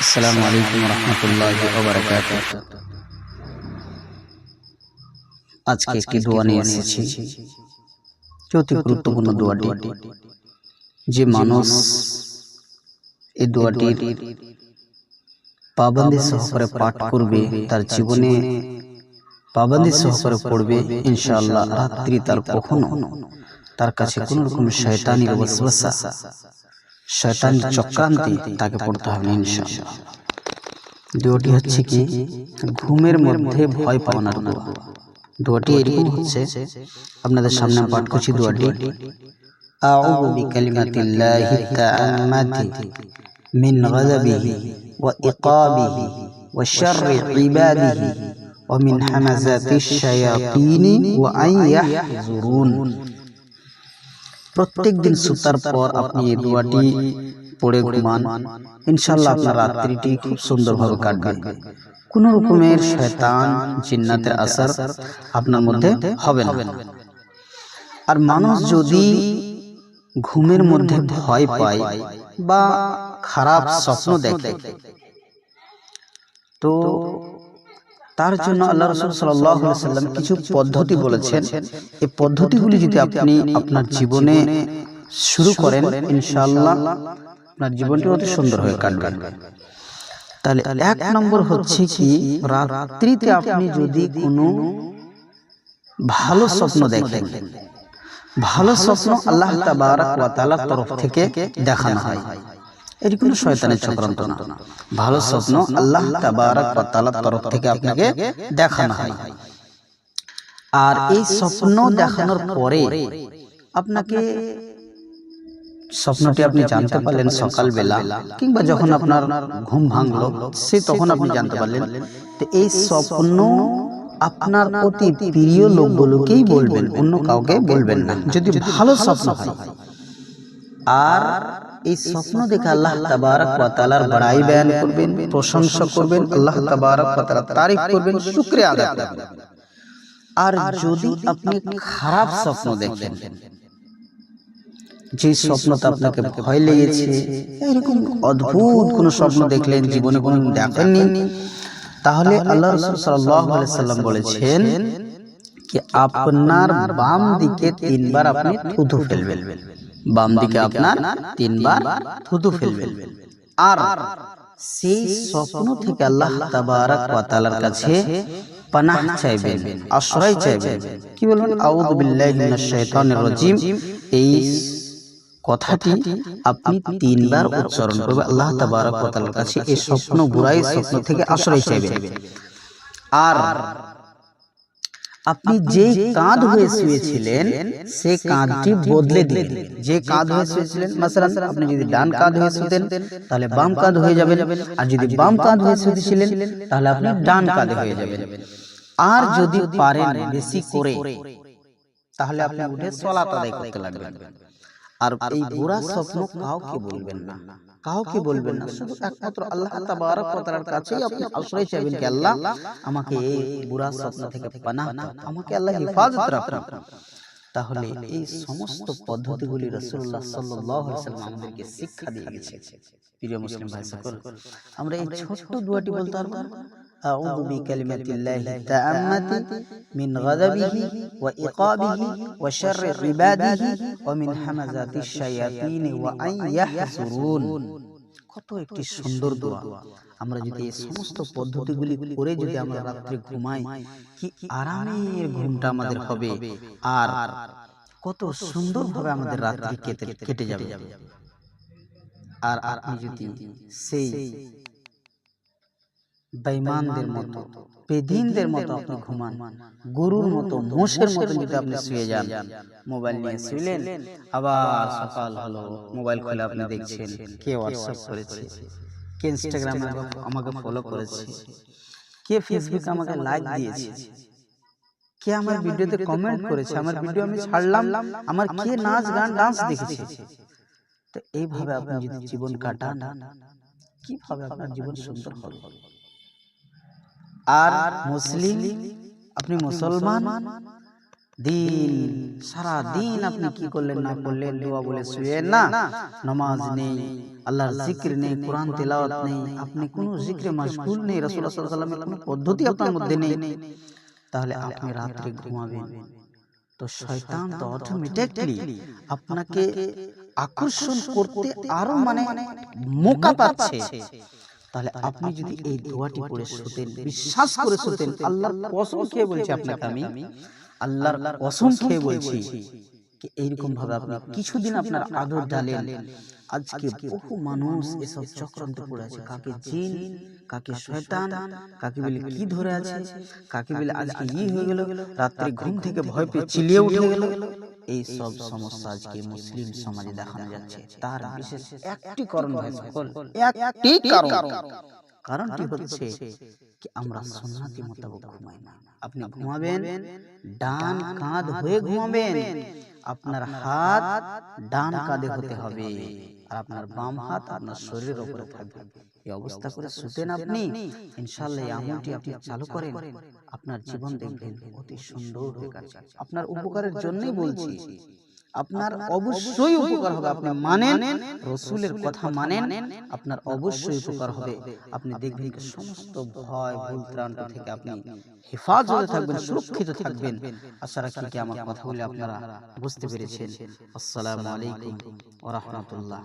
আসসালামু আলাইকুম রহমতুল্লাহি ওয়া বারাকাতুহু। আজকে একটি দোয়া নিয়ে এসেছি, অতি গুরুত্বপূর্ণ দোয়াটি। যে মানুষ এই দোয়াটির পাবন্দি সহকারে পাঠ করবে, তার জীবনে পাবন্দি সহকারে পড়বে, ইনশাআল্লাহ রাত্রি তার কখনো তার কাছে কোন রকম শয়তানির ওয়াসওয়াসা, শয়তানি চক্রান্তে তাকে পড়তে হবে না ইনশাআল্লাহ। দোয়াটি হচ্ছে কি, ঘুমের মধ্যে ভয় পাওয়ার দোয়া। দোয়াটি এরকম হচ্ছে, আপনাদের সামনে পাঠ করছি দোয়াটি। আউযু বিকালিমাতিল্লাহি তাআম্মাতি মিন গাযাবিহি ওয়া ইকাবিহি ওয়া শাররি ইবাদিহি ওয়া মিন হামাযাতিশ শায়াতিনি ওয়া আন ইয়াহযুরুন। প্রত্যেকদিন সুতার পর আপনি এই দোয়াটি পড়ে ঘুমান, ইনশাআল্লাহ আপনার রাত্রিটি খুব সুন্দরভাবে কাটবে। কোন রকমের শয়তান জিন্নাতের আসর আপনার মধ্যে হবে না। আর মানুষ যদি ঘুমের মধ্যে ভয় পায় বা খারাপ স্বপ্ন দেখে, তো তার জন্য আল্লাহ রাসূল সাল্লাল্লাহু আলাইহি ওয়াসাল্লাম কিছু পদ্ধতি বলেছেন। এই পদ্ধতিগুলি যদি আপনি আপনার জীবনে শুরু করেন, ইনশাআল্লাহ আপনার জীবনটি অতি সুন্দর হয়ে কাটবে। তাহলে এক নম্বর হচ্ছে কি, রাত্রিতে আপনি যদি কোনো ভালো স্বপ্ন দেখেন, ভালো স্বপ্ন আল্লাহ তাবারক ওয়া তাআলার তরফ থেকে দেখানো হয়, এটি কোনো শয়তানের চক্রান্ত না। ভালো স্বপ্ন আল্লাহ তাবারক ওয়া তাআলার তরফ থেকে আপনাকে দেখানো হয়। আর এই স্বপ্ন দেখানোর পরে আপনাকে স্বপ্নটি আপনি জানতে পারলেন সকালবেলা, কিংবা যখন আপনার ঘুম ভাঙলো সে তখন আপনি জানতে পারলেন, তো এই স্বপ্ন আপনার অতি প্রিয় লোকগুলোকেই বলবেন, অন্য কাউকে বলবেন না, যদি ভালো স্বপ্ন হয়। আর এই স্বপ্ন দেখে আল্লাহ তাবারক ওয়া তাআলার বড়াই বয়ান করবেন, প্রশংসা করবেন, আল্লাহ তাবারক ওয়া তাআলার তারিফ করবেন, শুকরিয়া আদায় করবেন। আর যদি আপনি খারাপ স্বপ্ন দেখেন, যে স্বপ্নটা আপনাকে ভয় লেগেছে, এরকম অদ্ভুত কোন স্বপ্ন দেখলেন, জীবনে কোনো দেখেননি, তাহলে আল্লাহ রাসূল সাল্লাল্লাহু আলাইহি সাল্লাম বলেছেন কি, আপনার বাম দিকে 3 বার আপনি থুথু ফেলবেন। বাম দিকে আপনার 3 বার থুথু ফেলবেন। আর সেই স্বপ্ন থেকে আল্লাহ তাবারক ওয়া তাআলার কাছে পানাহ চাইবেন, আশ্রয় চাইবেন। কি বলবেন? আউযু বিল্লাহি মিনাশ শাইতানির রাজিম। এই কথাটি আপনি 3 বার উচ্চারণ করবেন, আল্লাহ তাবারক ওয়া তাআলার কাছে এই স্বপ্ন, বুরাই স্বপ্ন থেকে আশ্রয় চাইবেন। আর আপনি যে কাঁধ হয়ে শুয়েছিলেন সে কাঁধটি বদলে দিন। যে কাঁধ হয়ে শুয়েছিলেন, মাসালান আপনি যদি ডান কাঁধ হয়ে শুতেন তাহলে বাম কাঁধ হয়ে যাবেন, আর যদি বাম কাঁধ হয়ে শুতেছিলেন তাহলে আপনি ডান কাঁধ হয়ে যাবেন। আর যদি পারেন বেশি করে, তাহলে আপনি উঠে সালাত আদায় করতে লাগবেন। আর এই বুরা স্বপ্ন কাউকে বলবেন না, কাউকে বলবেন না, শুধু একমাত্র আল্লাহ তাবারক ওয়া তাআলার কাছেই আপনি আশ্রয় চাইবেন কি, আল্লাহ আমাকে এই বুরা স্বপ্ন থেকে পানাহ দাও, আমাকে আল্লাহ হেফাজত রাখুন। তাহলে এই সমস্ত পদ্ধতিগুলি রাসূলুল্লাহ সাল্লাল্লাহু আলাইহি ওয়াসাল্লাম আমাদেরকে শিক্ষা দিয়ে গেছেন। প্রিয় মুসলিম ভাই সকল, আমরা এই ছোট্ট দোয়াটি বলতে পারবো, আউযু বিকালিমাতিল্লাহি তাআম্মাতি মিন গাযাবিহি ওয়া ইকাবিহি ওয়া শাররি ইবাদিহি ওয়া মিন হামাযাতিশ শায়াতিনি ওয়া আন ইয়াহযুরুন। কত একটি সুন্দর দোয়া। আমরা যদি এই সমস্ত পদ্ধতিগুলি করে যদি আমরা রাত্রে ঘুমাই, কি আরামের ঘুমটা আমাদের হবে, আর কত সুন্দরভাবে আমাদের রাত্রি কেটে যাবে। আর আপনি যদি সেই বেঈমানদের মতো, বেদিনদের মতো আপনি ঘুমান, গরুর মতো, মোষের মতো যদি আপনি শুয়ে যান, মোবাইল নিয়ে শুইলেন, আবার সকাল হলো, মোবাইল খুলে আপনি দেখছেন কে হোয়াটসঅ্যাপ করেছে, কে ইনস্টাগ্রামে আমাকে ফলো করেছে, কে ফেসবুকে আমাকে লাইক দিয়েছে, কে আমার ভিডিওতে কমেন্ট করেছে, আমার ভিডিও আমি ছাড়লাম, আমার কে নাচ গান ডান্স দেখেছে। তো এইভাবে আপনি যদি জীবন কাটান, কিভাবে আপনার জীবন সুন্দর হবে। আর মুসলিম, আপনি মুসলমান, দিন সারা দিন আপনি কি করলেন না করলেন, দোয়া বলে শুয়েন না, নামাজ নেই, আল্লাহর জিকির নেই, কোরআন তেলাওয়াত নেই, আপনি কোনো জিকিরে মাশগুল নেই, রাসূলুল্লাহ সাল্লাল্লাহু আলাইহি ওয়াসাল্লামের কোনো পদ্ধতি আপনার মধ্যে নেই, তাহলে আপনি রাত্রে ঘুমাবেন তো শয়তান তো অটোমেটিক্যালি আপনাকে আকর্ষণ করতে আরো মৌকা পাচ্ছে। তাহলে আপনি যদি এই দোয়াটি পড়ে শুতেন, বিশ্বাস করে শুতেন, আল্লাহর কসম খেয়ে বলছি আপনাকে, আমি আল্লাহর কসম খেয়ে বলছি কি এইরকম ভাবে আপনি কিছুদিন আপনার আদর ডালেন, আজকে বহু মানুষ এসব চক্রান্ত পড়ে আছে, কাকে জিন, কাকে শয়তান, কাকে বলে কি ধরে আছে, কাকে বলে আজকে হয়ে গেল, রাত্রে ঘুম থেকে ভয় পেয়ে চিল্লিয়ে উঠে গেল, এই সব সমস্যা আজকে মুসলিম সমাজে দেখানো যাচ্ছে। তার বিশেষ একটি কারণ ভাই সকল, একটি কারণ, কারণটি হচ্ছে কি আমরা সুন্নতি মোতাবেক ঘুমাই না। আপনি ঘুমাবেন ডান কাঁধ হয়ে ঘুমাবেন, আপনার হাত ডান কাঁধে হতে হবে আর আপনার বাম হাত আপনার শরীরের উপরে থাকবে। এই অবস্থা করে শুতেন আপনি, ইনশাআল্লাহ এই আমলটি আপনি চালু করেন, আপনার জীবন দেখবেন অতি সুন্দর হয়ে গেছে। আপনার উপকারের জন্যই বলছি, আপনার অবশ্যই উপকার হবে। আপনি মানেন, রাসূলের কথা মানেন, আপনার অবশ্যই উপকার হবে। আপনি দেখবেন সমস্ত ভয় ভুল ত্রান্ত থেকে আপনি হেফাজতে থাকবেন, সুরক্ষিত থাকবেন। আশা রাখি কি আমার কথা বলে আপনারা বুঝতে পেরেছেন। আসসালামু আলাইকুম ওয়া রাহমাতুল্লাহ।